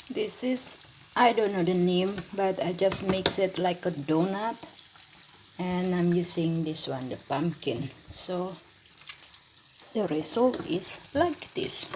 This is, I don't know the name, but I just mix it like a donut. And I'm using this one, the pumpkin. So the result is like this.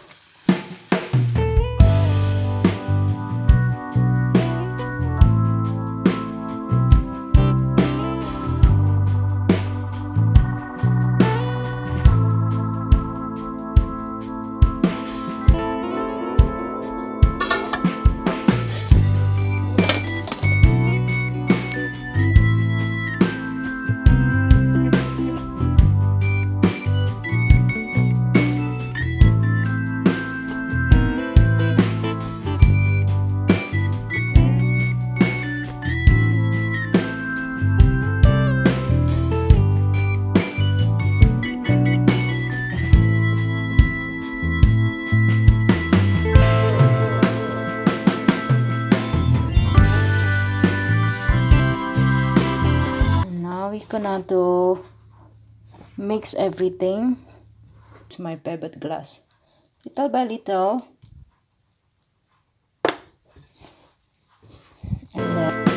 We're gonna do mix everything. It's my pebble glass, little by little, and then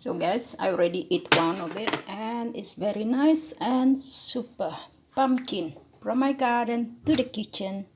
so guys, I already eat one of it and it's very nice and super pumpkin from my garden to the kitchen.